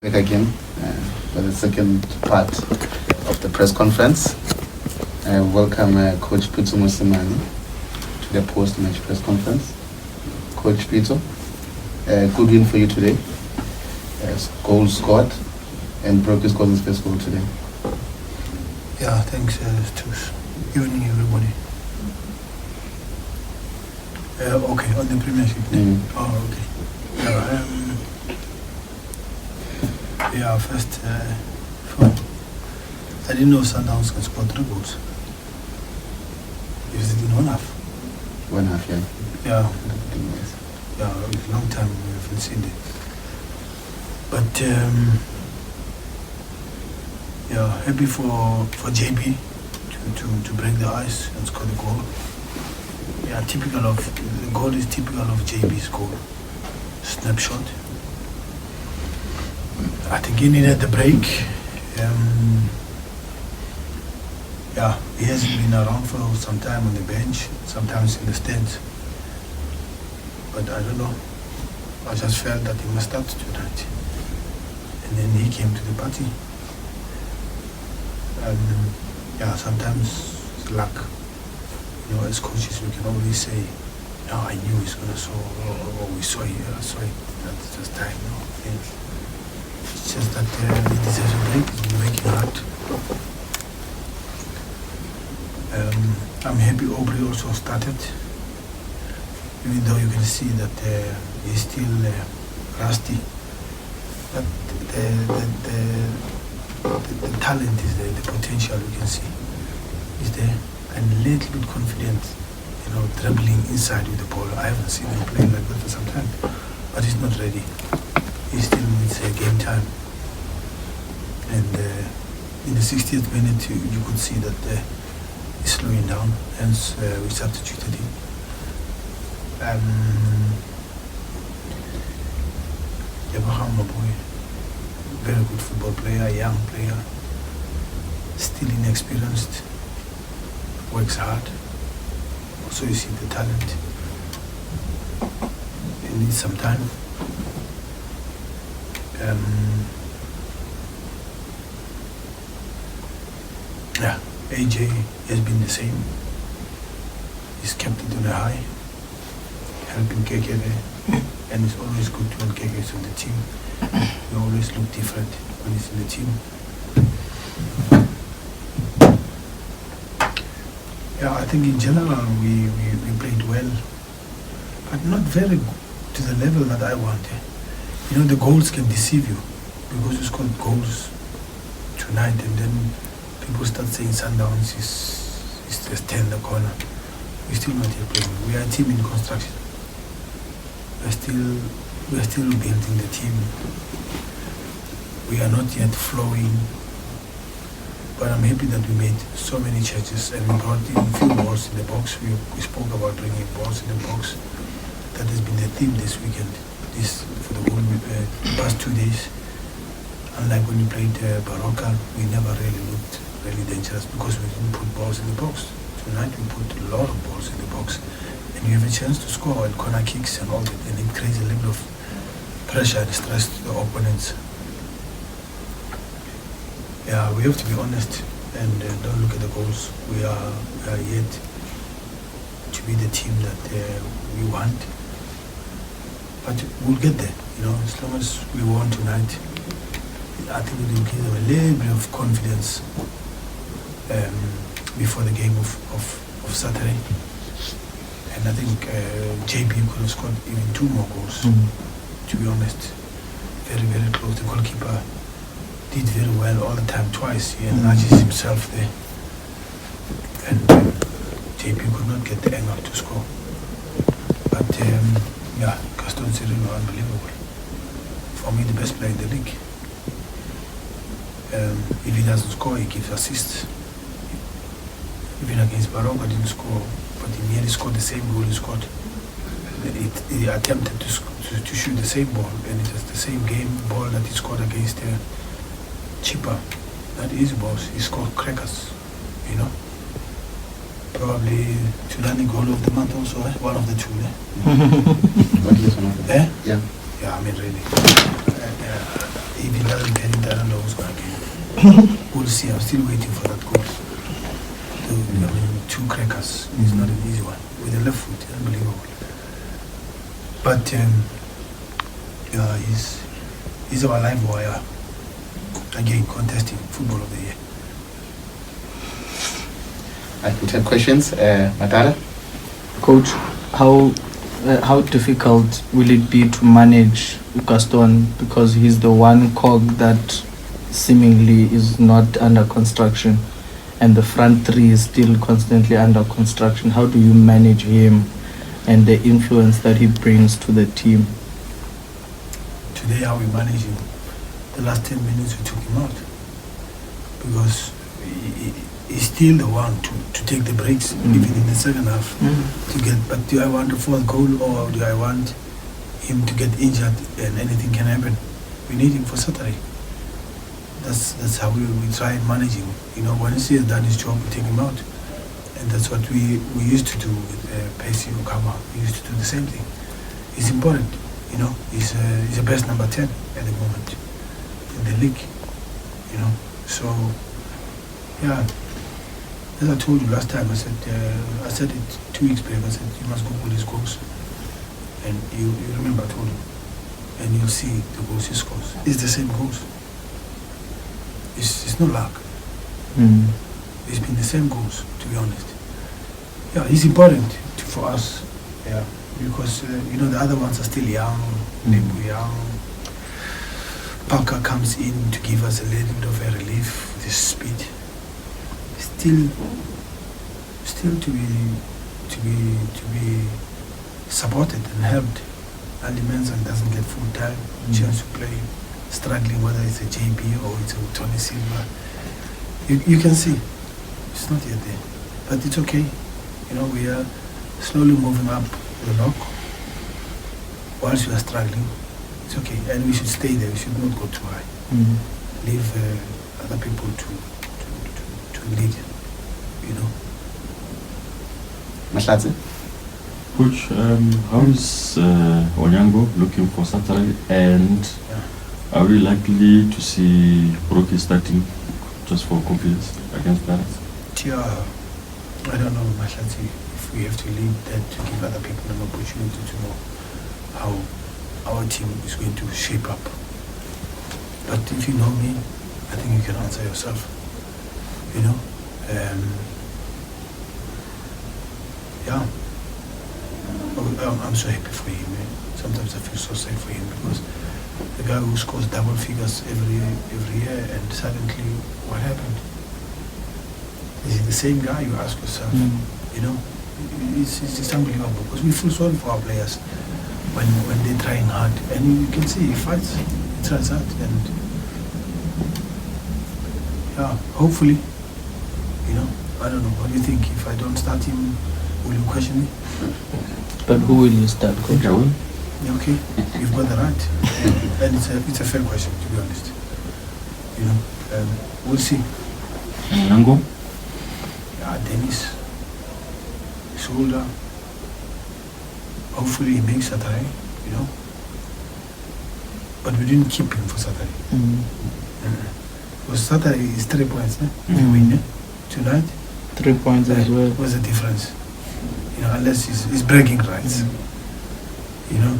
Back again for the second part of the press conference. Welcome Coach Pitso Mosimane to the post-match press conference. Coach Pitso, good win for you today. Goal scored and broke his cousin's first goal today. Yeah, thanks, Tus. Evening, everybody. Okay, on the Premiership. Oh, okay. First, I didn't know Sundowns can score 3 goals. Is it in 1.5? 1.5, yeah. Yeah. Yeah, a long time we haven't seen it. But, happy for JB to break the ice and score the goal. Yeah, the goal is typical of JB's goal. Snapshot. I think he needed the break. He hasn't been around for some time on the bench, sometimes in the stands. But I don't know. I just felt that he must start tonight. And then he came to the party. Sometimes it's luck. You know, as coaches, we can always say, "No, I knew he's gonna score," or "We saw it. I saw it." That's just time, you know. It's just that he deserves a break. He's been working hard. I'm happy Aubrey also started, even though you can see that he's still rusty. But the talent is there, the potential you can see is there, and a little bit confident, you know, dribbling inside with the ball. I haven't seen him play like that for some time, but he's not ready. He still needs game time. And in the 60th minute, you could see that he's slowing down, hence we substituted him. Abraham, my boy, very good football player, young player, still inexperienced, works hard. Also you see the talent. He needs some time. AJ has been the same. He's kept it on a high, helping KK there. And it's always good when KK is on the team. He always look different when he's in the team. Yeah, I think in general we played well, but not very to the level that I want. You know, the goals can deceive you because you scored goals tonight and then people start saying Sundowns is just turn the corner. We're still not here playing. We are a team in construction. We're still building the team. We are not yet flowing. But I'm happy that we made so many changes and we brought in few balls in the box. We spoke about bringing balls in the box. That has been the theme this weekend. For the whole past 2 days. Unlike when we played Baroka, we never really looked really dangerous because we didn't put balls in the box. Tonight we put a lot of balls in the box, and you have a chance to score and corner kicks and all that, and it creates a level of pressure and stress to the opponents. Yeah, we have to be honest and don't look at the goals. We are yet to be the team that we want. But we'll get there, you know, as long as we won tonight. I think it will give them a little bit of confidence before the game of Saturday. And I think JP could have scored even 2 more goals, to be honest. Very, very close. The goalkeeper did very well all the time, twice. He enlarges himself there. And JP could not get the angle to score. But Gaston Cirilo, unbelievable. For me, the best player in the league. If he doesn't score, he gives assists. Even against Baroka, didn't score, but he nearly scored the same goal he scored. He attempted to shoot the same ball, and it was the same ball that he scored against Chippa. That easy balls, he scored crackers, you know. Probably Sudani goal of the month also, one of the two. What is one of them? Eh? Yeah. Yeah, I mean really. If he doesn't get it, I don't know who's going to get it. We'll see. I'm still waiting for that goal. I mean, 2 crackers. It's not an easy one. With the left foot, unbelievable. But yeah, he's our live wire. Again, contesting Football of the Year. I can take questions. Matala? Coach, how difficult will it be to manage Gaston, because he's the one cog that seemingly is not under construction and the front 3 is still constantly under construction? How do you manage him and the influence that he brings to the team? Today, how we manage him, the last 10 minutes we took him out because he's still the one to take the breaks, even in the second half, to get. But do I want a 4th goal, or do I want him to get injured and anything can happen? We need him for Saturday. That's how we try and manage him. You know, when he has done his job, we take him out, and that's what we used to do with Pitso Mosimane. We used to do the same thing. It's important, you know. He's the best number 10 at the moment in the league, you know. So yeah. As I told you last time, I said it 2 weeks back. I said you must Google his goals, and you remember I told you, and you'll see the goals he scores. It's the same goals. It's no luck. It's been the same goals, to be honest. Yeah, it's important for us. Yeah, because you know the other ones are still young. Maybe young. Parker comes in to give us a little bit of a relief with his speed. Still to be supported and helped. Ali Mensah doesn't get full time chance to play, struggling whether it's a JB or it's a Tony Silva. You can see it's not yet there, but it's okay. You know, we are slowly moving up the knock. Whilst we are struggling, it's okay, and we should stay there. We should not go too high. Leave other people to lead. You know. Mahlatse? Coach, how is Onyango looking for Saturday, and are we likely to see Brookie starting just for confidence against Pirates? Yeah, I don't know, Mahlatse, if we have to leave that to give other people an opportunity to know how our team is going to shape up. But if you know me, I think you can answer yourself. You know. Yeah, I'm so happy for him. Sometimes I feel so sad for him because the guy who scores double figures every year, and suddenly what happened? Is he the same guy? You ask yourself. You know, it's unbelievable because we feel sorry for our players when they're trying hard, and you can see he fights, he tries hard, and yeah, hopefully. You know, I don't know. What do you think? If I don't start him, will you question me? But who will you start, Coach? Okay, you've got the right. And it's a fair question, to be honest. You know, we'll see. Nango? Yeah, Dennis, shoulder. Hopefully he makes Saturday, you know. But we didn't keep him for Saturday. Because Saturday is 3 points, if we win, tonight. 3 points as well. What's the difference? You know, unless he's bragging rights. You know,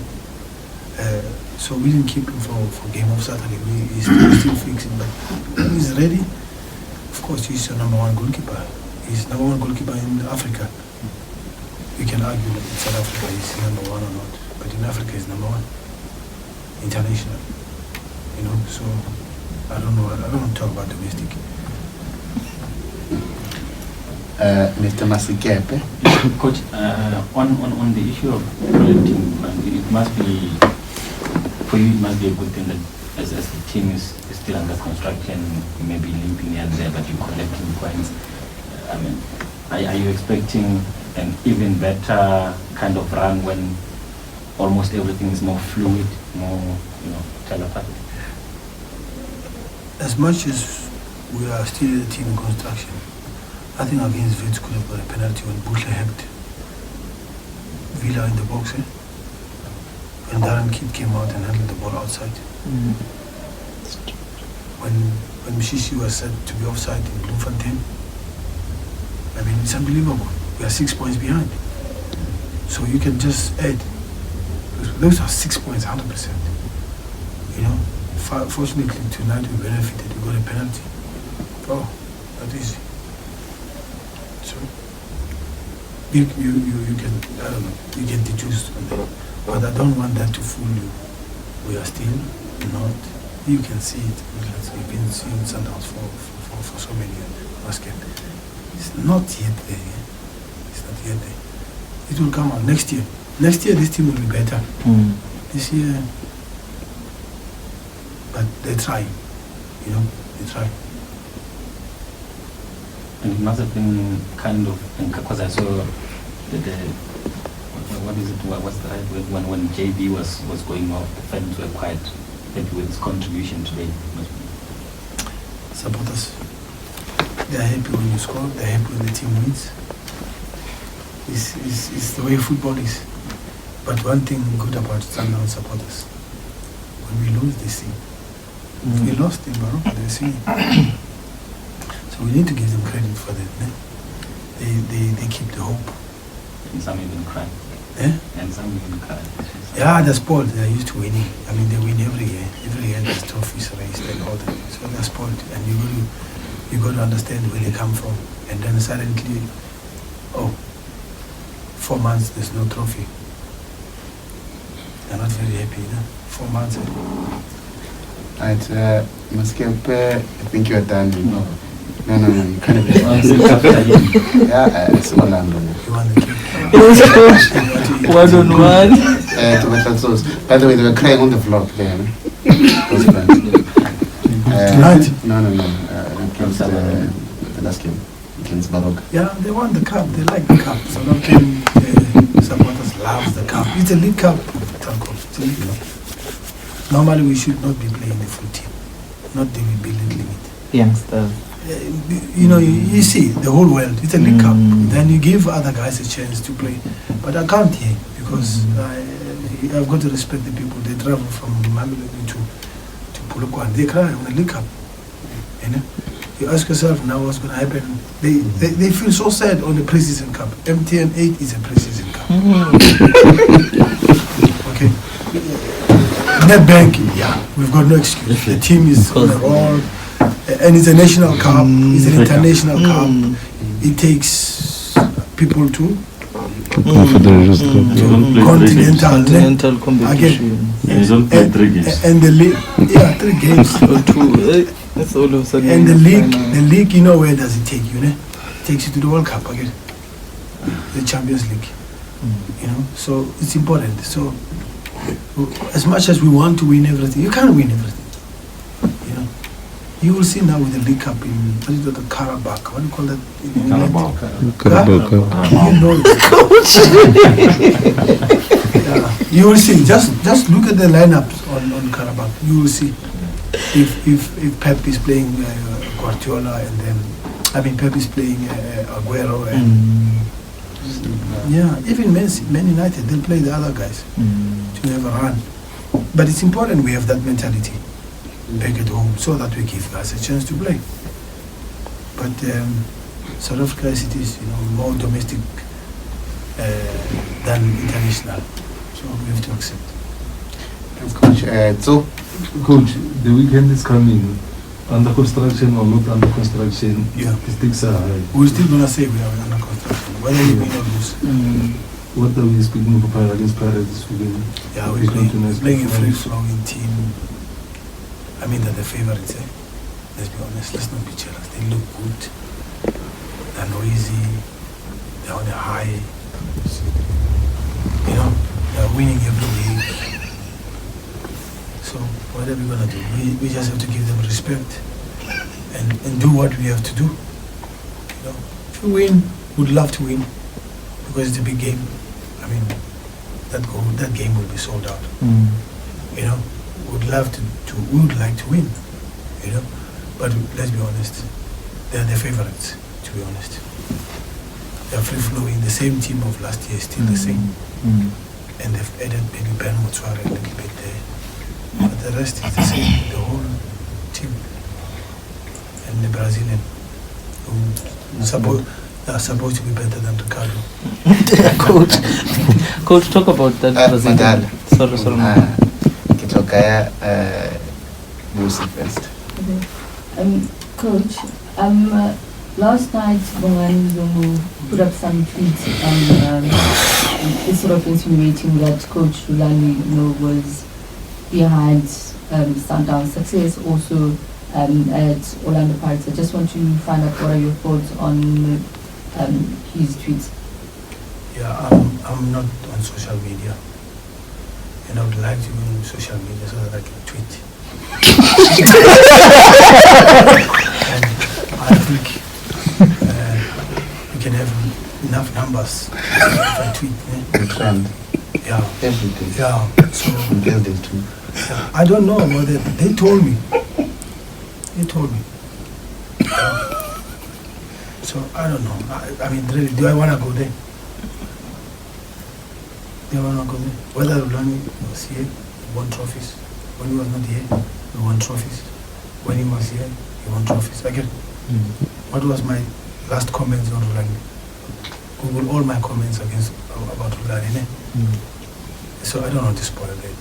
so we didn't keep him for game of Saturday. He's still fixing, but when he's ready, of course, he's your number 1 goalkeeper. He's number 1 goalkeeper in Africa. We can argue that in South Africa he's number 1 or not, but in Africa he's number 1, international. You know, so I don't know. I don't want to talk about domestic. Mr. Masikepe. Coach, on the issue of collecting, it must be, for you, it must be a good thing that as the team is still under construction, maybe limping here and there, but you're collecting points. I mean, are you expecting an even better kind of run when almost everything is more fluid, more, telepathic? As much as we are still a team in construction, I think against Wits could have got a penalty when Bushler helped Villa in the box, When Darren Kidd came out and handled the ball outside. It's when Mshishi was said to be offside in Bloemfontein. I mean, it's unbelievable. We are 6 points behind. So you can just add. Those are 6 points, 100%. You know, fortunately tonight we benefited. We got a penalty. Oh, not easy. So you can, I don't know, you can deduce on that. But I don't want that to fool you. We are still not. You can see it because we've been seeing Sundowns for so many years. Basket. It's not yet there. It's not yet there. It will come out next year. Next year this team will be better. This year, but they try. You know, they try. And it must have been kind of, because I saw what is it? What's the right word? When JB was going off, the fans were quite happy with his contribution today. Supporters, they are happy when you score. They are happy when the team wins. It's the way football is. But one thing good about Sundowns supporters, when we lose, they sing. We lost in Morocco, they sing. So we need to give them credit for that. They keep the hope. And some even cry. Eh? And some even cry. Yeah, they're spoiled. They're used to winning. I mean, they win every year. Every year there's trophies raised and all that. So they're spoiled. And you got to understand where they come from. And then suddenly, 4 months there's no trophy. They're not very happy, you know? 4 months. Right, Maskepe, I think you're done. No, you can't be. Yeah, it's Orlando. You want the cake? 1-on-1. By the way, they were crying on the floor today. Those friends. Tonight? No. Against the last game. Against Baroque. Yeah, they want the cup. They like the cup. So not them supporters love the cup. It's a league cup, Tanko. It's a league cup. Normally we should not be playing the full team. Not the belittling it. Youngsters. You know, you see, the whole world, it's a league cup. Then you give other guys a chance to play. But I can't here because I've got to respect the people. They travel from Mamelodi to Polokwane. They cry on the league cup. You know? You ask yourself now what's going to happen. They feel so sad on the preseason cup. MTN 8 is a preseason cup. Okay. NetBank, yeah, we've got no excuse. The team is on the roll. And it's a national cup, it's an international cup. It takes people to continental competition. And you don't play 3 games. And the league, 3 games. Or 2. That's all of a sudden. And the league, you know, where does it take you? It takes you to the World Cup again, the Champions League. You know, so it's important. So as much as we want to win everything, you can't win everything. You know, you will see now with the League Cup in what is it, the Karabakh? What do you call that? Karabakh. You know it. You will see. Just look at the lineups on Karabakh. You will see if Pep is playing Guardiola and then Pep is playing Aguero and. Yeah, even Man United, they'll play the other guys to have a run. But it's important we have that mentality back at home so that we give guys a chance to play. But South Africa as it is, you know, more domestic than international. So we have to accept. Thanks, Coach. So, Coach, the weekend is coming. Under construction or not under construction, yeah, the stakes are high. We're still going to say we are under construction, whether we win or lose. What are we speaking for against Pirates this weekend? Yeah, we're playing a free-flowing team. I mean, they're the favorites, eh? Let's be honest, let's not be jealous. They look good. They're noisy. They're on a high. You know, they're winning every week. So what are we going to do? We just have to give them respect and do what we have to do. You know, if we win, we'd love to win because it's a big game. I mean, that game will be sold out. You know, we would like to win. You know, but let's be honest, they're the favorites. To be honest, they're free flowing. The same team of last year is still the same, and they've added maybe Ben Motswara a little bit there. But the rest is the same, the whole team. and the Brazilian, who supposed to be better than Ricardo. Coach, talk about that. Madala. Sorry. Kitokaya Lucy first. Okay. Coach, last night Bongani Zongo put up some tweets sort of insinuating that Coach Rulani, was behind Sundowns' success, also at Orlando Pirates. I just want to find out what are your thoughts on his tweets. Yeah, I'm not on social media, and I would like to be on social media so that I can tweet. And I think we can have enough numbers if I tweet. The trend. Yeah. Every day. Yeah. So Build it too. I don't know about that. They told me. So I don't know. I mean, really, do I want to go there? Whether Rulani was here, he won trophies. When he was not here, he won trophies. When he was here, he won trophies. Again, what was my last comments on Rulani? Google all my comments about Rulani. So I don't want to spoil that.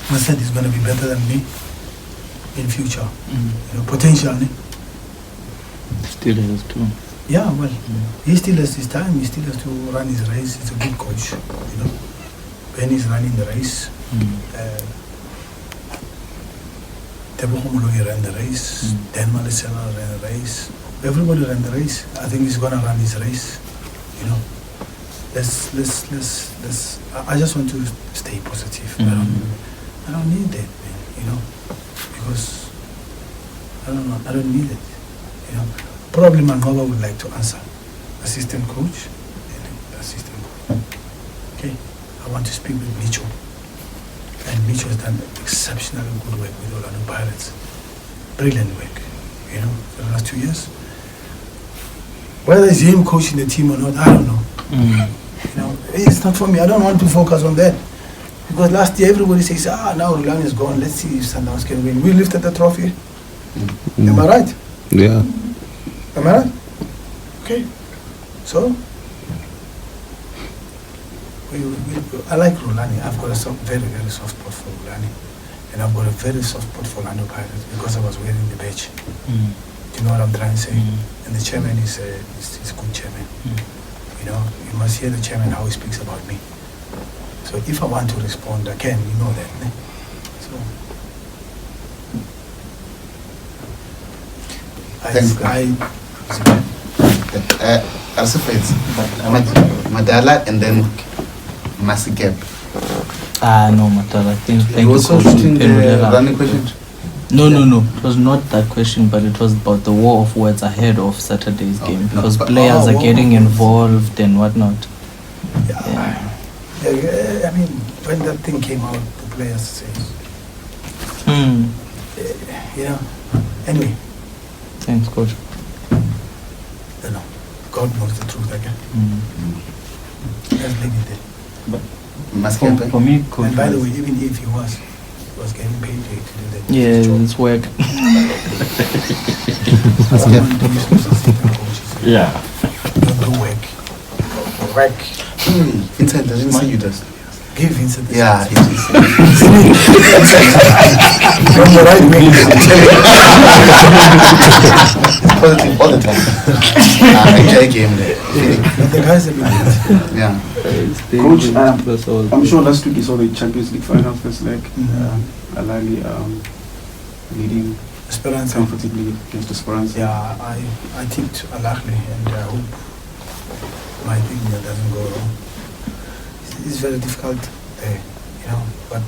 I said he's going to be better than me in future. Potential. Still has to. Yeah, well, he still has his time. He still has to run his race. He's a good coach. Ben is running the race. Tebo Homologi ran the race. Dan Malisela ran the race. Everybody ran the race. I think he's gonna run his race. Let's. I just want to stay positive. I don't need that, man. Because I don't know. I don't need it. Probably Mangoba would like to answer. Assistant coach and assistant coach. Okay. I want to speak with Micho. And Micho has done exceptionally good work with Orlando Pirates. Brilliant work, for the last 2 years. Whether it's him coaching the team or not, I don't know. It's not for me. I don't want to focus on that. Because last year everybody says, now Orlando is gone. Let's see if Sundowns can win. We lifted the trophy. Am I right? Yeah. Am I right? Okay. So, I like Rulani. I've got a very, very soft spot for Rulani. And I've got a very soft spot for Orlando Pirates because I was wearing the badge. Do you know what I'm trying to say? And the chairman is a good chairman. You must hear the chairman how he speaks about me. So if I want to respond, I can. You know that. So, Madala and then Masigep. No, Matala. Thank You you, also Coach. shooting the running question? No. It was not that question, but it was about the war of words ahead of Saturday's game because players are getting involved and whatnot. I mean, when that thing came out, the players say, Anyway. Thanks, Coach. God knows the truth again. Let's leave it there. For me, Coach. And by the way, even if he was getting paid to do that. Yeah, it's work. Yeah. Don't do work. Work. Vincent, I didn't see you just. Give Vincent the Yeah, chance. it is. From the right wing. Positive all the time. Enjoy game there. But the guys have been good. Yeah. Coach, I'm sure last week you saw the Champions League final first leg. Alali leading Esperance. comfortably against Esperance. Yeah, I tipped Al-Ahly and I hope my thing doesn't go wrong. It's very difficult there, but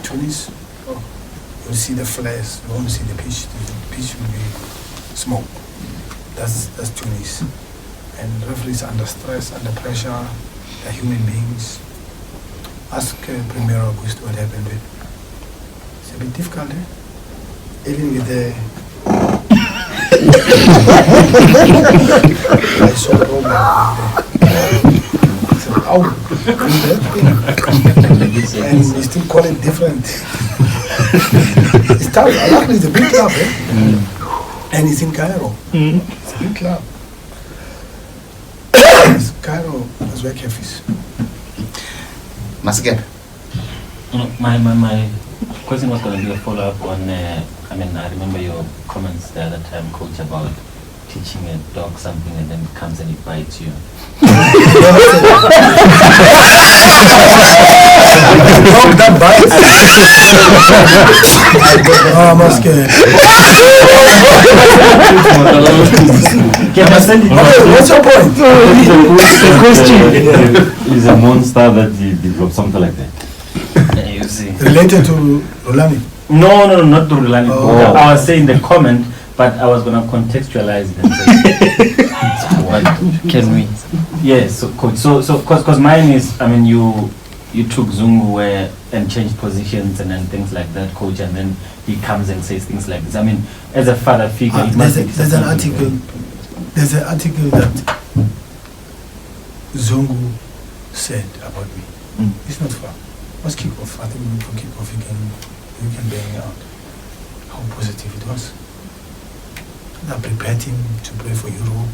Tunis, you'll see the flares, you won't see the pitch. The pitch will be small. That's Tunis. And referees under stress, under pressure, they're human beings. Ask Premier Augusto what happened with. It's a bit difficult, even with the I saw a problem. So, and we still call it different. It's tough. Al-Ahly is a big club, and it's in Cairo. It's a big club. It's Cairo as well, Kefis. Masigep. My question was going to be a follow-up on, I remember your comments the other time, Coach, about teaching a dog something and then it comes and it bites you. Dog that bites. I'm not scared. Okay, what's your point? The question is a monster that he developed, something like that. You see. Related to Rolani. No, not to Rulani. Oh. I was saying the comment, but I was going to contextualize it and say, what can we? Yes, so coach. So, because mine is, you took Zungu and changed positions and then things like that, coach, and then he comes and says things like this. As a father figure, it must be there's an article. There's an article that Zungu said about me. It's not far. What's kick-off? I think for kick-off you can bear me out. How positive it was. I prepared him to play for Europe.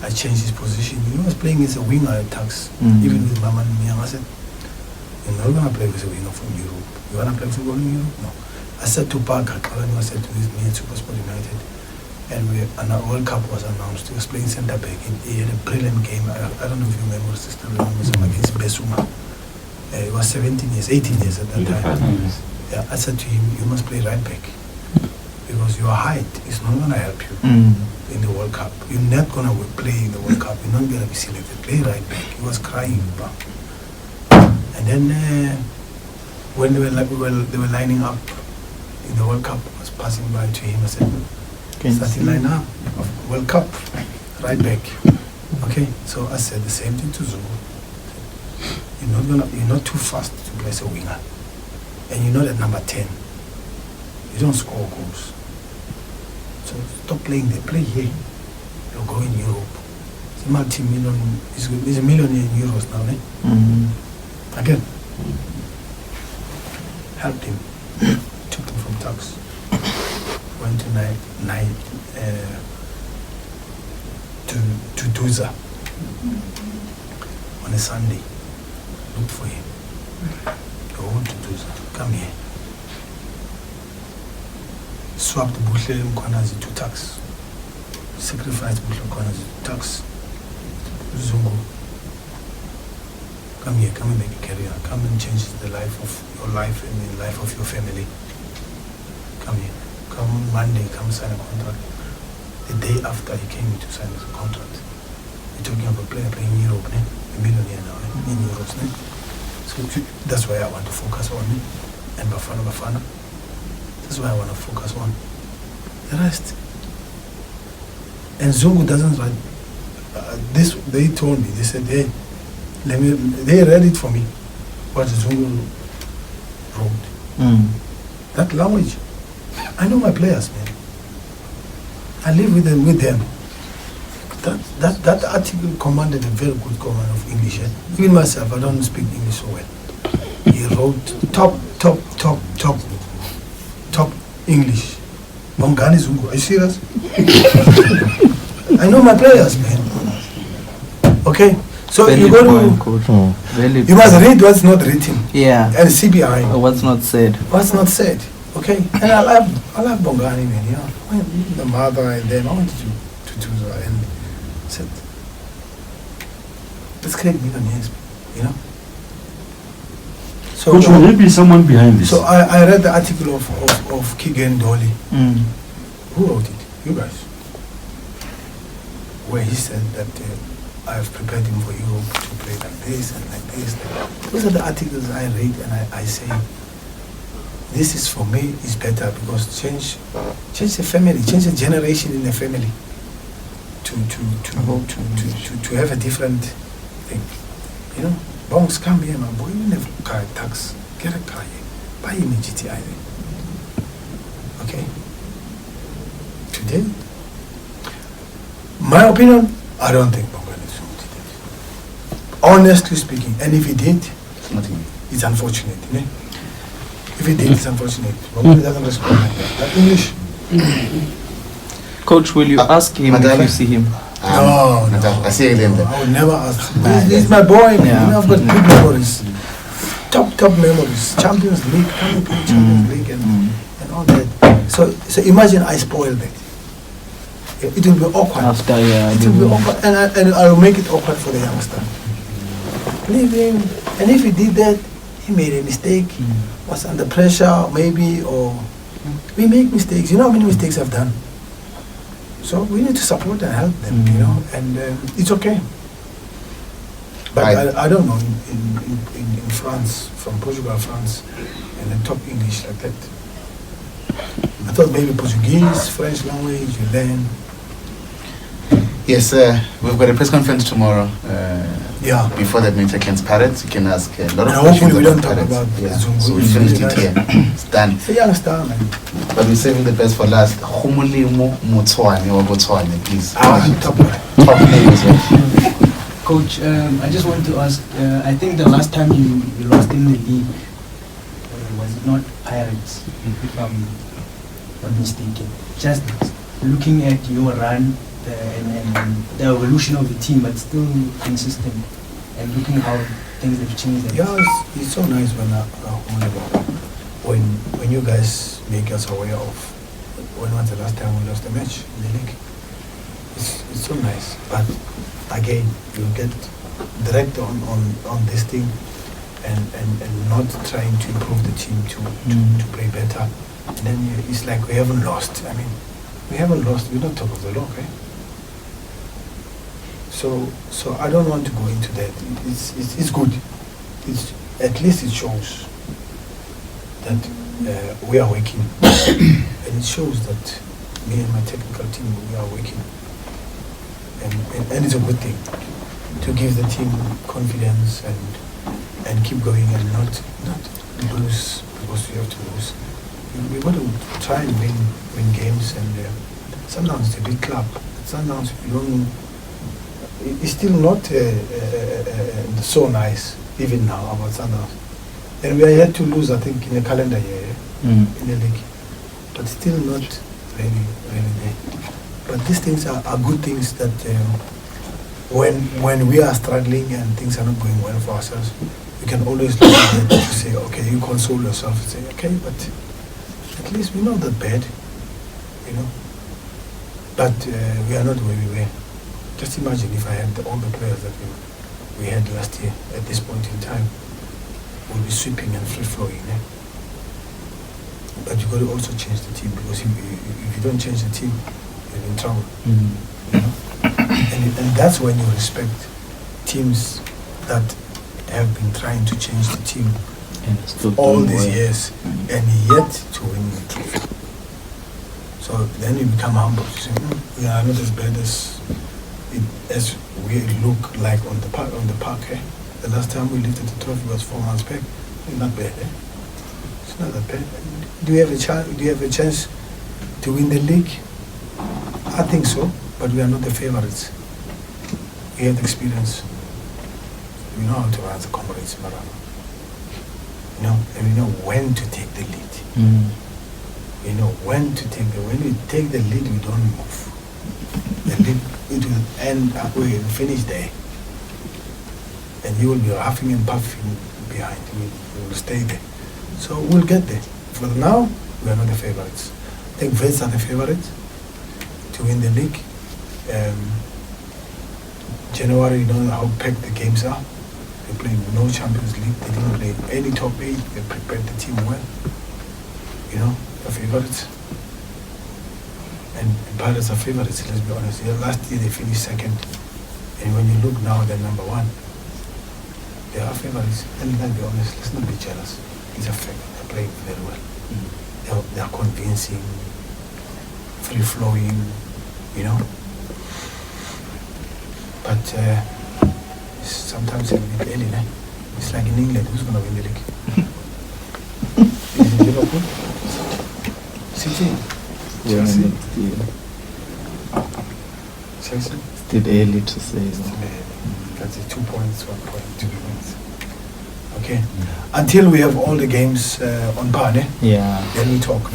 I changed his position. He was playing as a winger at Tax, even with Mama and Mia. I said, you're not going to play as a winger from Europe. You want to play football in Europe? No. I said to Parker, I said to me at Supersport United, and our World Cup was announced. He was playing centre back. He had a brilliant game. I don't know if you remember, sister, against Besuma. He was 17 years, 18 years at that time. Yeah, I said to him, you must play right back. Because your height is not going to help you in the World Cup. You're not going to play in the World Cup. You're not going to be selected. Play right back. He was crying. And then when they were lining up in the World Cup, I was passing by to him. I said, starting line up of World Cup, right back. Okay, so I said the same thing to Zungu. You're not too fast to play as a winger. And you're not at number 10. You don't score goals. So stop playing there. Play here. You'll go in Europe. It's a multi-million. He's a millionaire in euros now, eh? Again. Helped him. Took him from Tax. Went to Duza on a Sunday. Looked for him. Go to Duza. Come here. Swapped Buhle Mkwanazi to Tax. Sacrificed Buhle Mkwanazi to Tax. Zungu. Come here, come and make a career. Come and change the life of your life and the life of your family. Come here. Come Monday, come sign a contract. The day after he came to sign a contract. We're talking about a player playing in Europe, a millionaire now, in Euros. So that's why I want to focus on me. And Bafana. That's why I want to focus on the rest. And Zungu doesn't write this. They told me, they said, hey, they read it for me, what Zungu wrote. That language, I know my players, man. I live with them. That article commanded a very good command of English. Even myself, I don't speak English so well. He wrote top English. Bongani Zungu, are you serious? I know my players, man. Okay, so you go to, you must read what's not written. Yeah. And CBI. What's not said. What's not said. Okay, and I love Bongani, man. You know, when the mother and them, I wanted to do that and said, let's create millionaires, you know. So, Coach, will there be someone behind this? So I read the article of Keegan Dolly. Who wrote it? You guys. Where he said that I've prepared him for Europe to play like this and like this. Those are the articles I read and I say, this is for me is better because change the family, change the generation in the family to have a different thing. You know? Bongs, come here, my boy. You never car tax. Get a car here. Buy him a GTI then. Okay? Today, my opinion, I don't think Bongani is going to do it. Honestly speaking, and if he did, it's unfortunate. You know? If he did, it's unfortunate. Nobody doesn't respond like that. But English. Coach, will you ask him if Madame? you see him? No. I see him there. I would never ask. He's my boy, man. Yeah. You know, I've got good memories. Top memories. Champions League, coming to Champions League and all that. So imagine I spoil that. It will be awkward. After, It will be awkward, and I will make it awkward for the youngster. Leave him, and if he did that, he made a mistake, was under pressure, maybe, or we make mistakes. You know how many mistakes I've done. So we need to support and help them, you know, and it's okay. But I don't know in France, from Portugal, France, and they talk English like that. I thought maybe Portuguese, French language, you learn. Yes, we've got a press conference tomorrow. Yeah. Before that meets against Pirates, you can ask a lot of And questions hopefully we don't about talk Pirates. about Yeah. Zungu. So we It's finished really it here. It's done. It's a young star, man. But we're saving the best for last. Humulimo Mutswane or Botswane, please. Top boy. Top name as well. Coach, I just want to ask, I think the last time you lost in the league, was it not Pirates, if I'm not mistaken? Just looking at your run and the evolution of the team, but still consistent, and looking how things have changed. Yeah, it's so nice when you guys make us aware of when was the last time we lost a match in the league. It's so nice, but again, you get direct on this thing and not trying to improve the team to play better. And then it's like we haven't lost. I mean, we haven't lost. We're not top of the log, eh? So I don't want to go into that. It's good. It's at least it shows that we are working, and it shows that me and my technical team, we are working, and it's a good thing to give the team confidence and keep going and not lose because we have to lose. We want to try and win games, and sometimes it's a big club. Sometimes we don't. It's still not so nice, even now, about Sundowns. And we are yet to lose, I think, in a calendar year in the league. But still not really there. But these things are good things that when we are struggling and things are not going well for ourselves, we can always look at it to say, okay, you console yourself and say, okay, but at least we're not that bad, you know. But we are not where we were. Just imagine if I had all the players that we had last year at this point in time, we'll be sweeping and free-flowing. Eh? But you've got to also change the team, because if you don't change the team, you're in trouble. You know? And that's when you respect teams that have been trying to change the team all these years and yet to win the trophy. So then you become humble. You say, we are not as bad as we look like on the park. Eh? The last time we lifted the trophy was 4 months back. It's not bad. Eh? It's not that bad. Do you have a chance to win the league? I think so, but we are not the favorites. We have the experience. We know how to run the comrades, you know, and we know when to take the lead. You know when to take when we take the lead, we don't move. The lead, it will end halfway and finish there. And you will be huffing and puffing behind. We will stay there. So we'll get there. For now, we are not the favorites. I think Vets are the favorites to win the league. January, you don't know how packed the games are. They played no Champions League. They didn't play any top 8. They prepared the team well. You know, the favorites. And Pirates are favorites, let's be honest. Yeah, last year they finished second. And when you look now, they're number 1. They are favorites. And let's be honest, let's not be jealous. It's a fact. They're playing very well. They are convincing, free-flowing, you know. But sometimes it's a bit early, eh? It's like in England, who's going to win the league? Is it Liverpool? City? Chelsea? Chelsea? Still early to say. That's 2 points, 1 point, 2 points. Okay? Until we have all the games on par, Yeah. then we talk.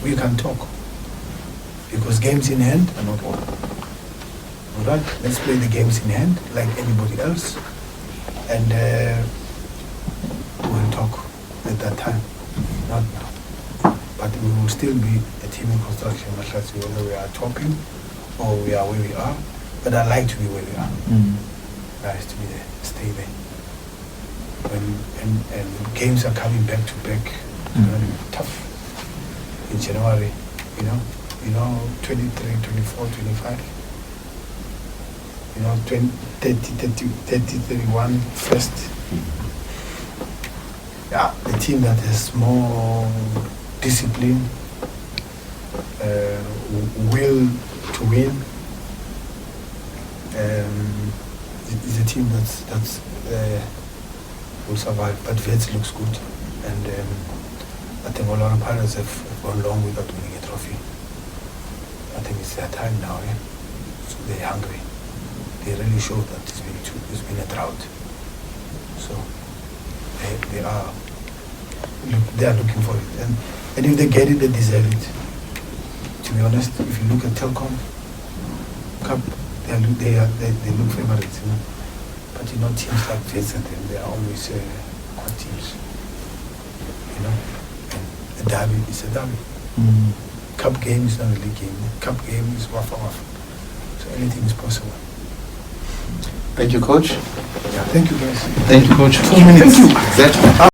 We can talk. Because games in hand are not all. Alright, let's play the games in hand like anybody else. And we'll talk at that time. Not now. But we will still be a team in construction, whether we are topping or we are where we are. But I like to be where we are. Nice to be there, stay there. And games are coming back to back. It's going to be tough in January, you know, 23, 24, 25. 20, 30, 31 first. Yeah, the team that has more discipline, will to win, is a team that's will survive. But Vets looks good, and I think a lot of pirates have gone long without winning a trophy. I think it's their time now, so they're hungry. They really show that it's been a drought. So they are looking for it, and if they get it, they deserve it. To be honest, if you look at Telkom Cup, they look favorites, But teams like Vets and them, they are always good teams. And a derby is a derby. Cup game is not a league game. Cup game is wafa. So anything is possible. Thank you, Coach. Yeah, thank you guys. Thank you, Coach. 2 minutes. Exactly.